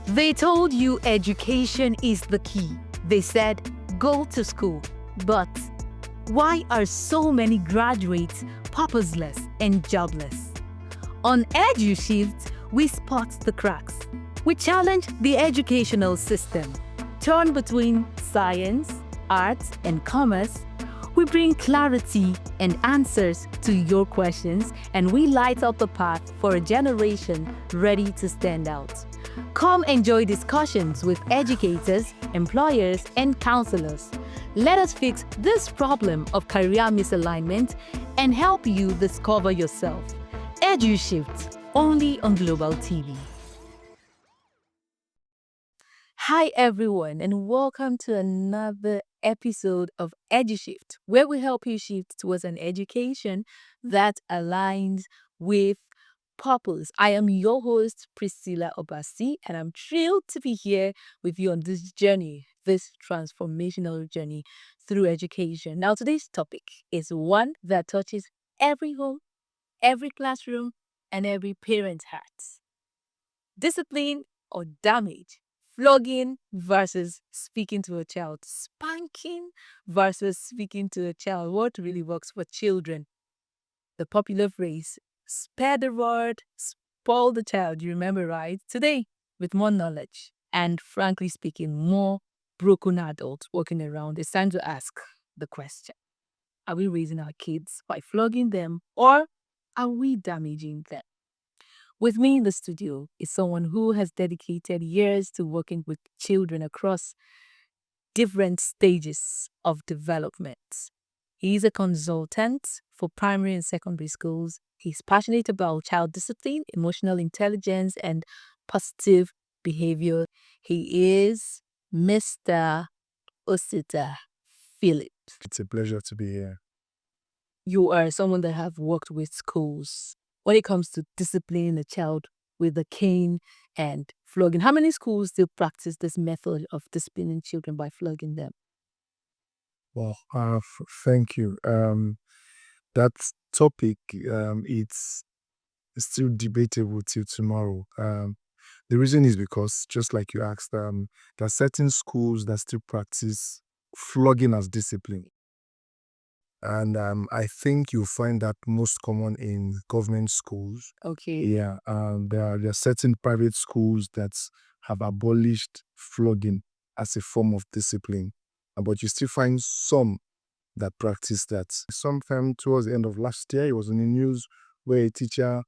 They told you education is the key. They said, go to school. But why are so many graduates purposeless and jobless? On EduShift, we spot the cracks. We challenge the educational system. Torn between science, arts, and commerce, we bring clarity and answers to your questions, and we light up the path for a generation ready to stand out. Come enjoy discussions with educators, employers, and counselors. Let us fix this problem of career misalignment and help you discover yourself. EduShift, only on Global TV. Hi everyone, and welcome to another episode of EduShift, where we help you shift towards an education that aligns with purpose. I am your host, Priscilla Obasi, and I'm thrilled to be here with you on this journey, this transformational journey through education. Now, today's topic is one that touches every home, every classroom, and every parent's heart. Discipline or damage. Flogging versus speaking to a child. Spanking versus speaking to a child. What really works for children? The popular phrase, spare the rod, spoil the child. You remember, right? Today, with more knowledge and, frankly speaking, more broken adults walking around, it's time to ask the question. Are we raising our kids by flogging them, or are we damaging them? With me in the studio is someone who has dedicated years to working with children across different stages of development. He's a consultant for primary and secondary schools. He's passionate about child discipline, emotional intelligence, and positive behavior. He is Mr. Osita Philip. It's a pleasure to be here. You are someone that have worked with schools when it comes to disciplining a child with a cane and flogging. How many schools still practice this method of disciplining children by flogging them? Well, thank you. That topic, it's still debatable till tomorrow. The reason is because, just like you asked, there are certain schools that still practice flogging as discipline. And I think you'll find that most common in government schools. Okay. Yeah, there are certain private schools that have abolished flogging as a form of discipline. But you still find some that practice that. Sometime towards the end of last year, it was in the news where a teacher,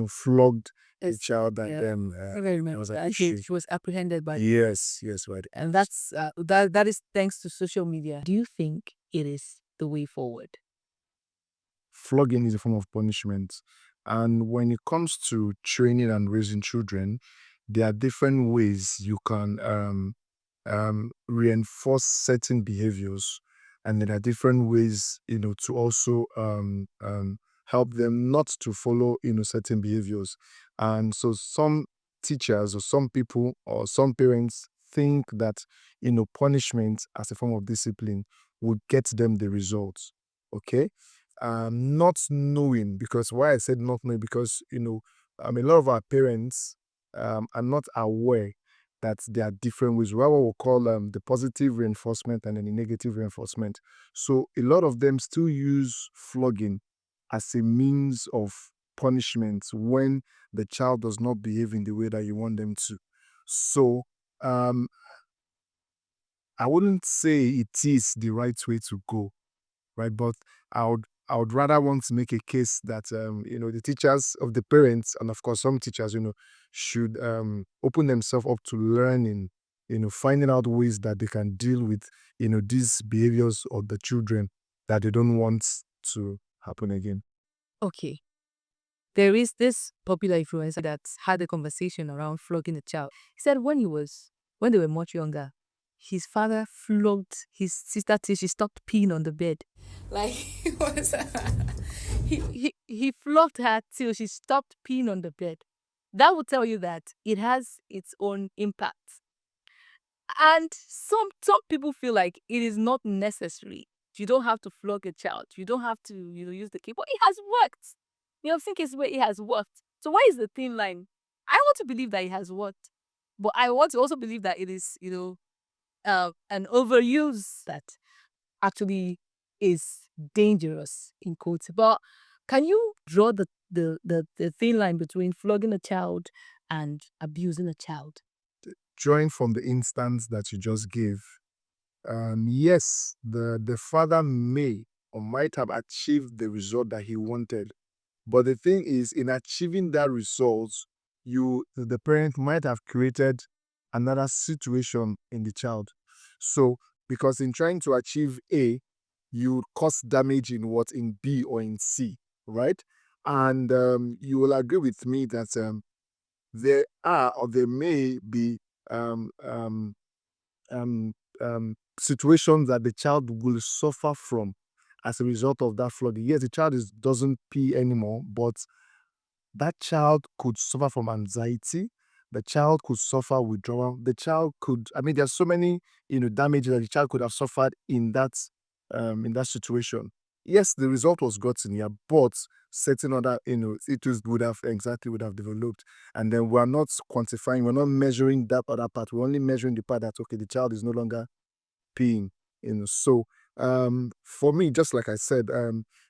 flogged a child, and then I there remember was an that. issue. She was apprehended by Yes, right. and that's that is thanks to social media. Do you think it is the way forward? Flogging is a form of punishment. And when it comes to training and raising children, there are different ways you can reinforce certain behaviors. And there are different ways, to also help them not to follow, certain behaviors. And so some teachers or some people or some parents think that, punishment as a form of discipline would get them the results. Okay? Not knowing, because why I said not knowing, because a lot of our parents are not aware that there are different ways. We have what we call the positive reinforcement and then the negative reinforcement. So a lot of them still use flogging as a means of punishment when the child does not behave in the way that you want them to. So I wouldn't say it is the right way to go, right? But I would rather want to make a case that the teachers of the parents, and of course some teachers, should open themselves up to learning, finding out ways that they can deal with these behaviors of the children that they don't want to happen again. Okay. There is this popular influencer that had a conversation around flogging a child. He said when they were much younger, his father flogged his sister till she stopped peeing on the bed. Like he was, he flogged her till she stopped peeing on the bed. That would tell you that it has its own impact. And some people feel like it is not necessary. You don't have to flog a child. You don't have to use the cane. But it has worked. You have seen cases where it has worked. So why is the thin line? I want to believe that it has worked. But I want to also believe that it is, an overuse that actually is dangerous in quotes. But can you draw the thin line between flogging a child and abusing a child? Drawing from the instance that you just gave, yes, the father may or might have achieved the result that he wanted. But the thing is, in achieving that result, the parent might have created another situation in the child. So, because in trying to achieve A, you cause damage in what, in B or in C, right? And you will agree with me that there are or there may be um, um, situations that the child will suffer from as a result of that flooding. Yes, the child doesn't pee anymore, but that child could suffer from anxiety. The child could suffer withdrawal. The child could, I mean, there's so many, damage that the child could have suffered in that situation. Yes, the result was gotten here, but certain other, it would have developed. And then we're not quantifying, we're not measuring that other part. We're only measuring the part that, okay, the child is no longer peeing. So for me, just like I said,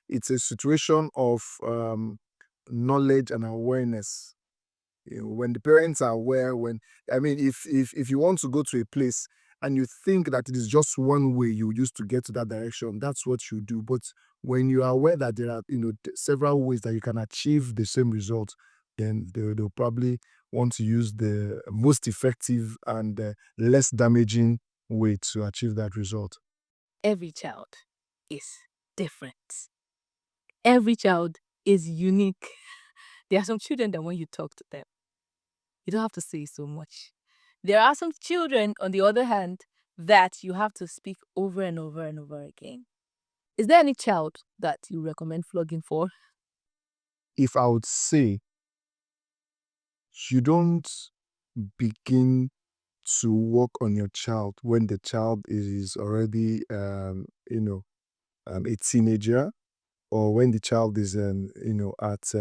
it's a situation of knowledge and awareness. When the parents are aware, when I mean, if you want to go to a place and you think that it is just one way you used to get to that direction, that's what you do. But when you are aware that there are several ways that you can achieve the same result, then they'll probably want to use the most effective and less damaging way to achieve that result. Every child is different. Every child is unique. There are some children that when you talk to them, you don't have to say so much. There are some children, on the other hand, that you have to speak over and over and over again. Is there any child that you recommend flogging for? If I would say you don't begin to work on your child when the child is already, a teenager, or when the child is, at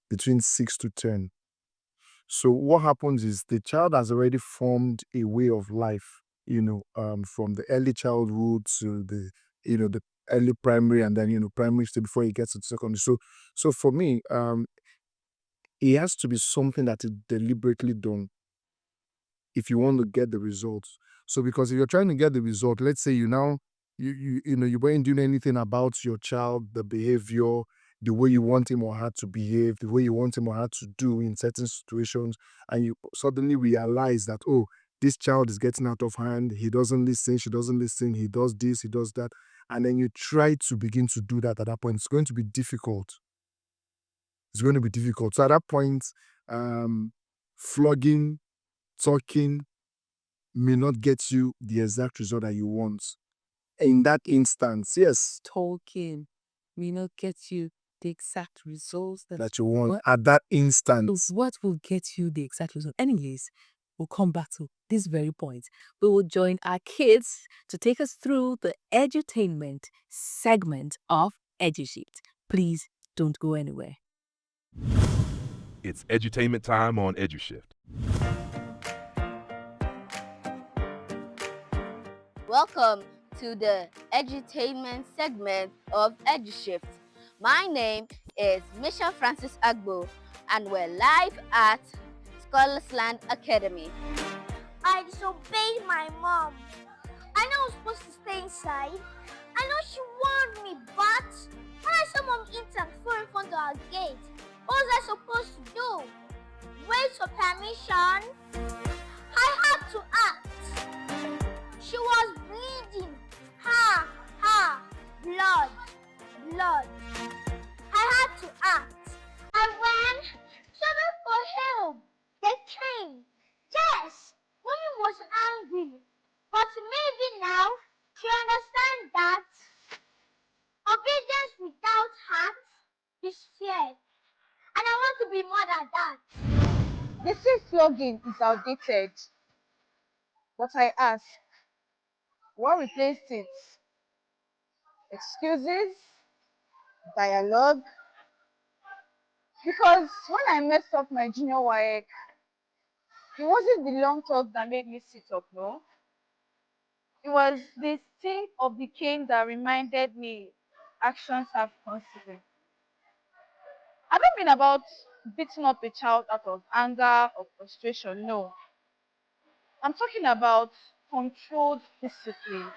between 6 to 10. So what happens is the child has already formed a way of life, from the early childhood to the early primary, and then primary stage before he gets to secondary. So for me, it has to be something that is deliberately done if you want to get the results. So because if you're trying to get the result, let's say you weren't doing anything about your child, the behavior, the way you want him or her to behave, the way you want him or her to do in certain situations, and you suddenly realize that, oh, this child is getting out of hand, he doesn't listen, she doesn't listen, he does this, he does that, and then you try to begin to do that. At that point, it's going to be difficult. It's going to be difficult. So at that point, um, flogging, talking may not get you the exact result that you want. In that instance, yes, Talking may not get you the exact results that you want what, at that so instance. what will get you the exact result. Anyways, we'll come back to this very point. We will join our kids to take us through the edutainment segment of EduShift. Please don't go anywhere. It's edutainment time on EduShift. Welcome to the edutainment segment of EduShift. My name is Misha Francis Agbo, and we're live at Scholarsland Academy. I disobeyed my mom. I know I was supposed to stay inside. I know she warned me, but when I saw mom eat and throw in front of our gate, what was I supposed to do? Wait for permission? I had to act. She was bleeding. Ha, ha, blood, blood. I had to act. I ran, shouted for help. They came. Yes, mommy was angry. But maybe now she understands that obedience without heart is fear. And I want to be more than that. They say flogging is outdated, but I ask, what replaced it? Excuses? Dialogue? Because when I messed up my junior WAEC, It wasn't the long talk that made me sit up, no. It was the sting of the cane that reminded me actions have consequences. I don't mean about beating up a child out of anger or frustration, no. I'm talking about controlled discipline.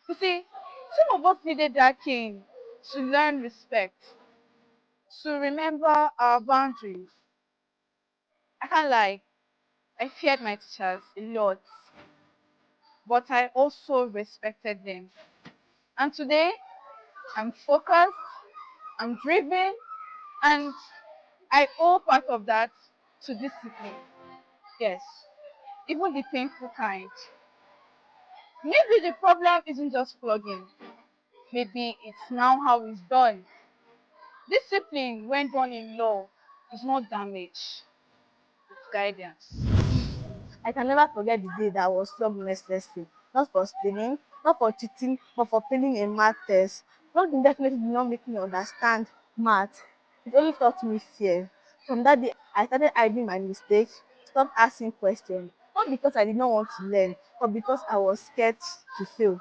You see, some of us needed that cane to learn respect, to remember our boundaries. I can't lie, I feared my teachers a lot, but I also respected them. And today, I'm focused, I'm driven, and I owe part of that to discipline. Yes, even the painful kind. Maybe the problem isn't just flogging. Maybe it's now how it's done. Discipline, when done in law, is not damage, it's guidance. I can never forget the day that I was flogged mercilessly, not for stealing, not for cheating, but for failing a math test. Flogging definitely did not make me understand math. It only taught me fear. From that day, I started hiding my mistakes, stopped asking questions, not because I did not want to learn, but because I was scared to fail.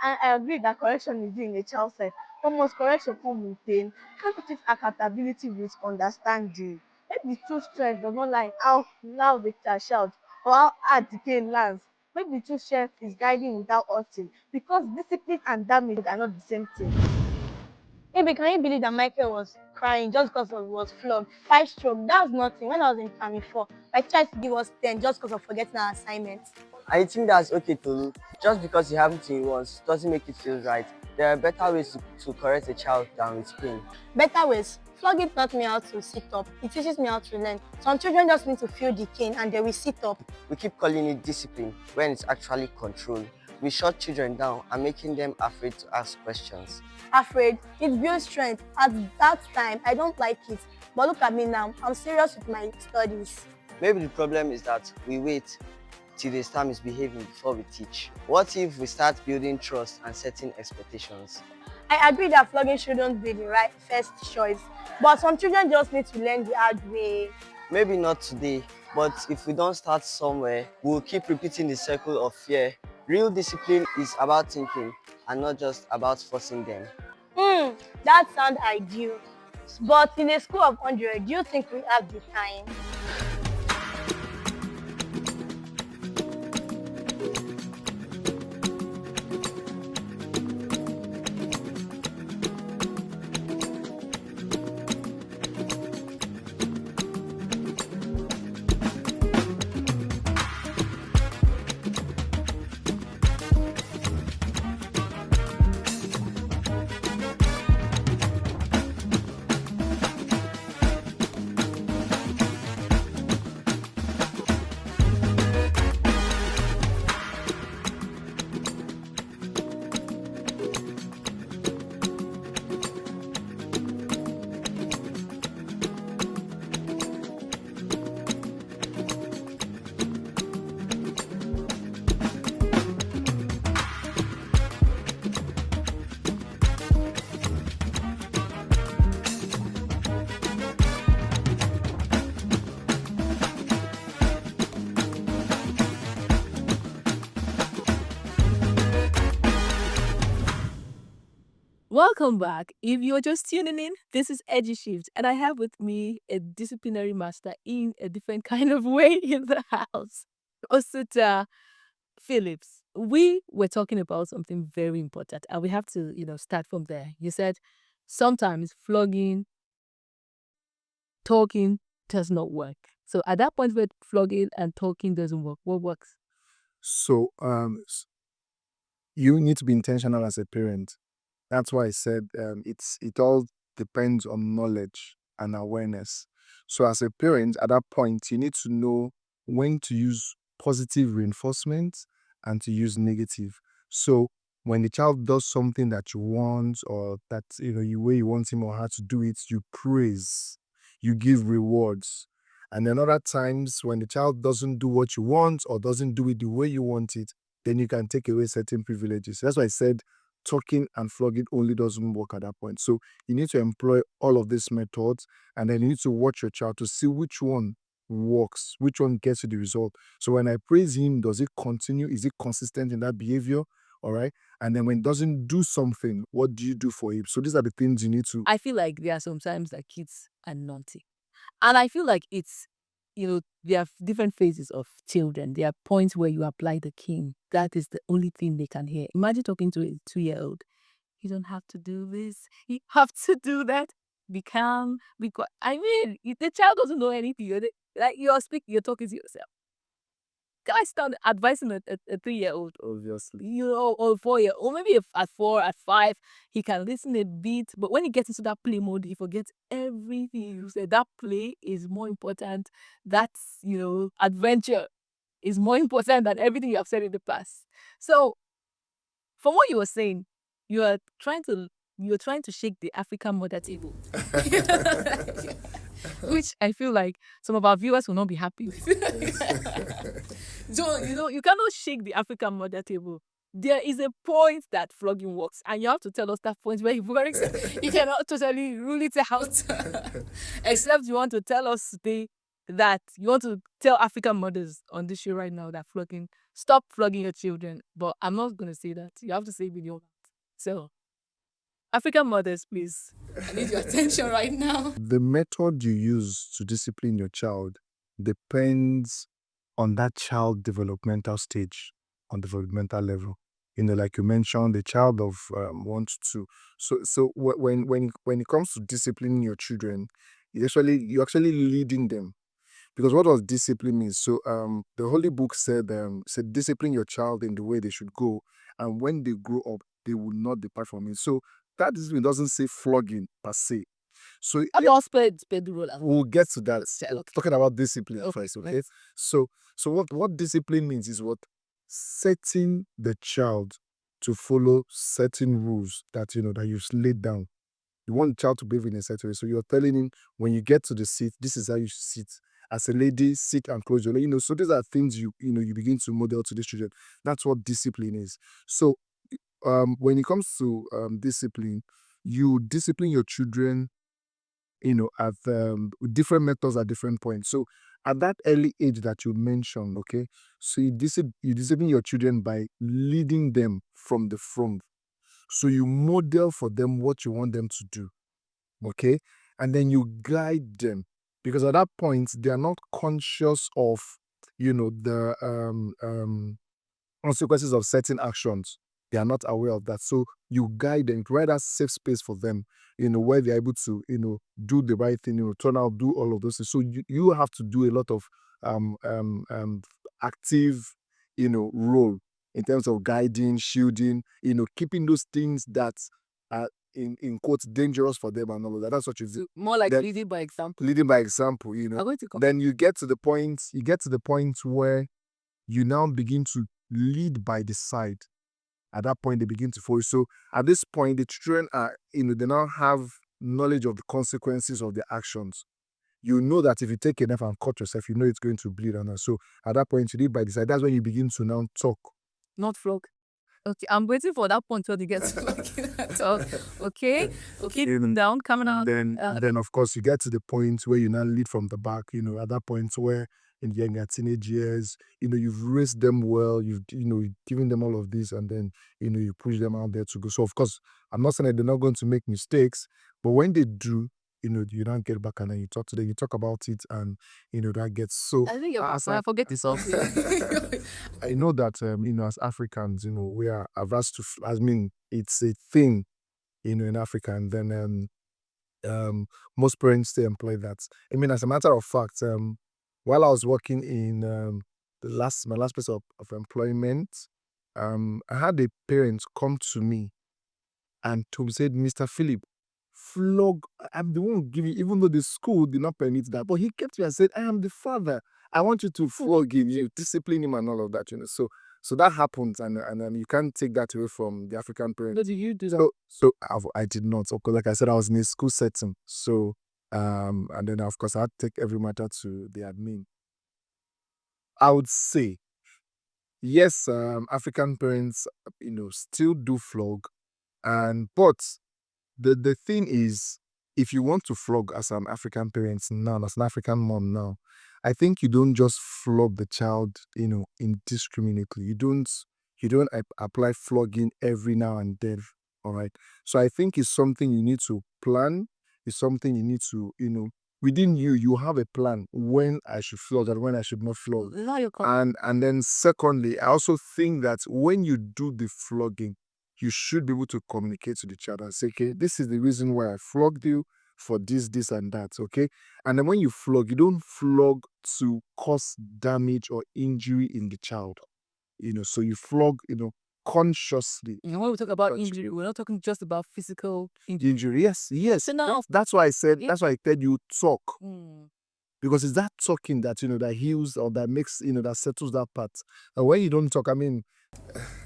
And I agree that correction is due in a child's life, but must correction come with pain? Can't we teach accountability with understanding? Maybe the true strength does not lie in how loud the child shouts or how hard the pain lands. Maybe the true strength is guiding without hurting, because discipline and damage are not the same thing. Maybe can you believe that Michael was crying just because he was flogged? 5 stroke, that's nothing. When I was in primary 4, my tried to give us 10 just because of forgetting our assignments. I think that's okay to do. Just because you haven't seen it once doesn't make it feel right. There are better ways to correct a child than with pain. Better ways. Flogging taught me how to sit up. It teaches me how to learn. Some children just need to feel the cane and they will sit up. We keep calling it discipline when it's actually control. We shut children down and making them afraid to ask questions. Afraid, it builds strength. At that time, I don't like it. But look at me now. I'm serious with my studies. Maybe the problem is that we wait till they start misbehaving before we teach. What if we start building trust and setting expectations? I agree that flogging shouldn't be the right first choice. But some children just need to learn the hard way. Maybe not today, but if we don't start somewhere, we'll keep repeating the circle of fear. Real discipline is about thinking and not just about forcing them. That sounds ideal. But in a school of 100, do you think we have the time? Welcome back. If you're just tuning in, this is EduShift, and I have with me a disciplinary master in a different kind of way in the house, Osita Phillips. We were talking about something very important, and we have to, start from there. You said sometimes flogging, talking does not work. So at that point where flogging and talking doesn't work, what works? So you need to be intentional as a parent. That's why I said it all depends on knowledge and awareness. So as a parent, at that point, you need to know when to use positive reinforcement and to use negative. So when the child does something that you want, or that way you want him or her to do it, you praise, you give rewards. And then other times when the child doesn't do what you want or doesn't do it the way you want it, then you can take away certain privileges. That's why I said talking and flogging only doesn't work at that point. So you need to employ all of these methods, and then you need to watch your child to see which one works, which one gets you the result. So when I praise him, does it continue? Is it consistent in that behavior? All right. And then when it doesn't do something, what do you do for him? So these are the things you need to. I feel like there are sometimes that kids are naughty. And I feel like it's, there are different phases of children. There are points where you apply the cane. That is the only thing they can hear. Imagine talking to a 2-year-old. You don't have to do this. You have to do that. Be calm. Be quiet. I mean, the child doesn't know anything. You're talking to yourself. Can I start advising a 3-year-old? Obviously. Or 4-year, or maybe if at 4, at 5, he can listen a bit. But when he gets into that play mode, he forgets everything you said. That play is more important. That's, adventure is more important than everything you have said in the past. So, from what you were saying, you're trying to shake the African mother table. Which I feel like some of our viewers will not be happy with. So, you cannot shake the African mother table. There is a point that flogging works, and you have to tell us that point where you cannot totally rule it out. Except you want to tell us today that you want to tell African mothers on this show right now that stop flogging your children. But I'm not going to say that. You have to say it with your mouth. So, African mothers, please, I need your attention right now. The method you use to discipline your child depends on that child developmental stage, on developmental level. Like you mentioned, the child of 1 to 2. So when it comes to disciplining your children, you're actually leading them. Because what does discipline mean? So the Holy Book said discipline your child in the way they should go, and when they grow up, they will not depart from it. So that discipline doesn't say flogging per se. So How do you spread the role? we'll get to that. Okay. Talking about discipline first, okay? Let's- So what discipline means is what setting the child to follow certain rules that that you've laid down. You want the child to behave in a certain way. So you're telling him when you get to the seat, this is how you sit. As a lady, sit and close your leg. So these are things you begin to model to the children. That's what discipline is. So when it comes to discipline, you discipline your children at different methods at different points. So at that early age that you mentioned, okay, so you discipline your children by leading them from the front. So you model for them what you want them to do, okay, and then you guide them, because at that point they are not conscious of the consequences of certain actions. They are not aware of that. So you guide them, provide that safe space for them, where they're able to, do the right thing, turn out, do all of those things. So you have to do a lot of active, role in terms of guiding, shielding, keeping those things that are in quotes dangerous for them and all of that. That's what you do. More like leading by example. Leading by example, I'm going to come. Then you get to the point where you now begin to lead by the side. At that point, they begin to follow. So at this point, the children are, they now have knowledge of the consequences of their actions. You know that if you take a knife and cut yourself, you know it's going to bleed. And so at that point, you lead by the side. That's when you begin to now talk. Not flog. Okay, I'm waiting for that point till they get to talk. Okay, down, coming out. Then of course you get to the point where you now lead from the back. At that point where in their teenage years, you've raised them well, you've given them all of this, and then you push them out there to go. So of course, I'm not saying that they're not going to make mistakes, but when they do, you don't get back and then you talk to them, you talk about it, and that gets so. I think I forget this off. I know that as Africans, we are averse to. It's a thing, in Africa, and then most parents still employ that. As a matter of fact, while I was working in my last place of employment, I had a parent come to me and said, "Mr. Philip, flog. I'm the one who give you," even though the school did not permit that. But he kept me and said, "I am the father. I want you to flog him, you discipline him and all of that." So that happens, and you can't take that away from the African parents. What do you do that? So I did not. So, like I said, I was in a school setting. So and then of course I had to take every matter to the admin. I would say, yes, African parents, still do flog, but the thing is, if you want to flog as an African parent now, as an African mom now, I think you don't just flog the child, indiscriminately. You don't apply flogging every now and then. All right. So I think it's something you need to plan. It's something you need to, within you have a plan when I should flog and when I should not flog. Now you're And then secondly, I also think that when you do the flogging, you should be able to communicate to the child and say, okay, this is the reason why I flogged you for this, and that, okay? And then when you flog, you don't flog to cause damage or injury in the child. So you flog, consciously. when we talk about Touch. injury, we're not talking just about physical injury. Injury, yes. So now- That's why I said, Yeah. that's why I said you talk. Mm. Because it's that talking that, that heals or that makes, that settles that part. And when you don't talk, I mean,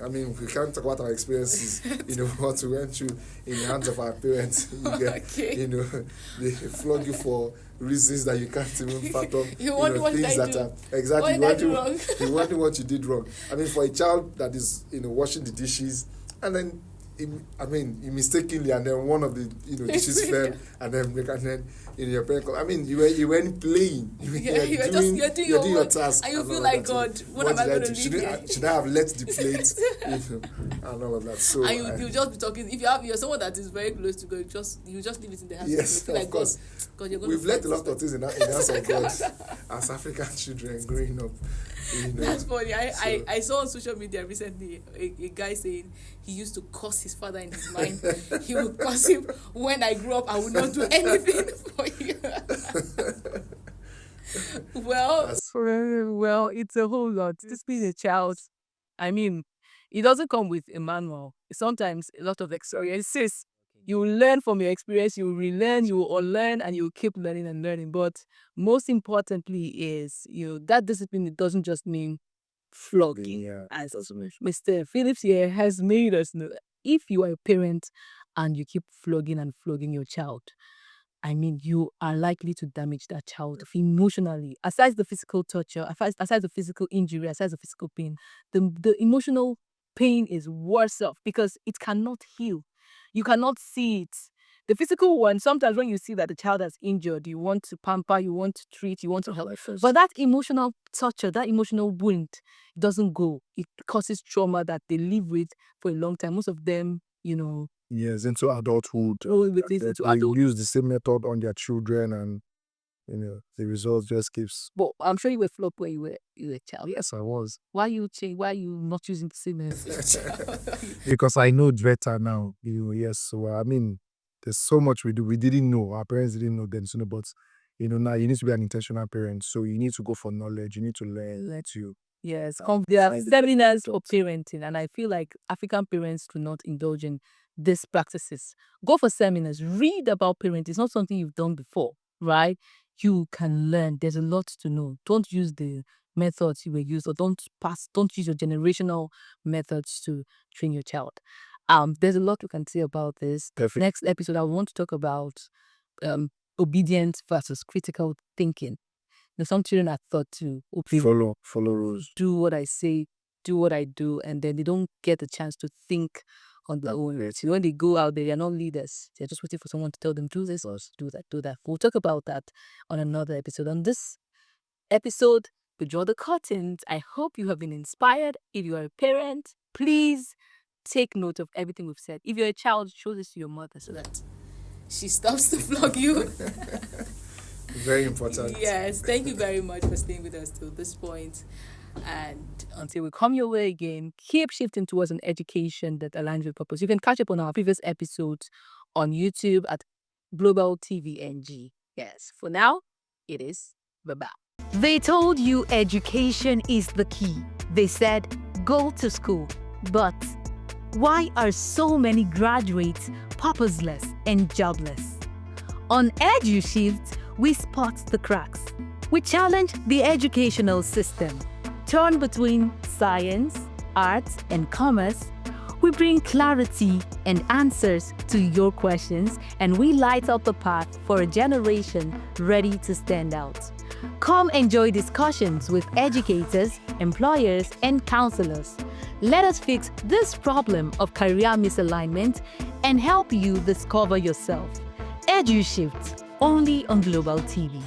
we can't talk about our experiences, what we went through in the hands of our parents. You get, Okay. they flog you for reasons that you can't even fathom. You wonder what things did I that do? are exactly What did I do wrong? you wonder what you did wrong. For a child that is, washing the dishes, and then you mistakenly, and then one of the dishes fell, and then your parent. You weren't playing. You're doing your work, task, and you all feel of like, that. God, what am I did going to do? leave here? Should I have left the plate? And all of that. So And you just be talking. If you're someone that is very close to God, you just leave it in the hands. Yes, you feel of like course. God, you're going We've to learned fight a lot this of things in the hands of God as African children growing up. That's funny. So- I saw on social media recently a guy saying he used to curse his father in his mind. He would curse him, when I grew up, I would not do anything for you. Well, it's a whole lot. This being a child, it doesn't come with a manual. Sometimes a lot of experiences. You will learn from your experience, you will relearn, you will unlearn, and you will keep learning and learning. But most importantly is, that discipline, it doesn't just mean flogging. Yeah. As Mr. Phillips here has made us know that if you are a parent and you keep flogging and flogging your child, you are likely to damage that child emotionally. Aside the physical torture, aside the physical injury, aside the physical pain, the emotional pain is worse off because it cannot heal. You cannot see it. The physical one, sometimes when you see that the child has injured, you want to pamper, you want to treat, you want to help. But that emotional torture, that emotional wound doesn't go. It causes trauma that they live with for a long time. Most of them, Yes, into adulthood. with this into They adult. use the same method on their children, and the result just keeps. But I'm sure you were flogged when you were a child. Yes, I was. Why you not using the same method? Because I know better now. Yes. So there's so much we do. We didn't know. Our parents didn't know then. But now you need to be an intentional parent. So you need to go for knowledge. You need to learn to. Yes, there are seminars for parenting, and I feel like African parents do not indulge in these practices. Go for seminars, read about parenting. It's not something you've done before, right? You can learn. There's a lot to know. Don't use the methods you were used, or don't use your generational methods to train your child. There's a lot we can say about this. Perfect. Next episode, I want to talk about obedience versus critical thinking. Some children are thought to Follow rules. do what I say, do what I do, and then they don't get the chance to think on their own. So when they go out there, they're not leaders. They're just waiting for someone to tell them, do this, do that, do that. We'll talk about that on another episode. On this episode, we draw the curtains. I hope you have been inspired. If you are a parent, please take note of everything we've said. If you're a child, show this to your mother so that she stops to flog you. Very important. Yes, thank you very much for staying with us till this point. And until we come your way again, keep shifting towards an education that aligns with purpose. You can catch up on our previous episodes on YouTube at Global TV NG. Yes, for now, it is bye-bye. They told you education is the key. They said, go to school. But why are so many graduates purposeless and jobless? On EduShift, we spot the cracks. We challenge the educational system. Torn between science, arts, and commerce, we bring clarity and answers to your questions, and we light up the path for a generation ready to stand out. Come enjoy discussions with educators, employers, and counselors. Let us fix this problem of career misalignment and help you discover yourself. EduShift, only on Global TV.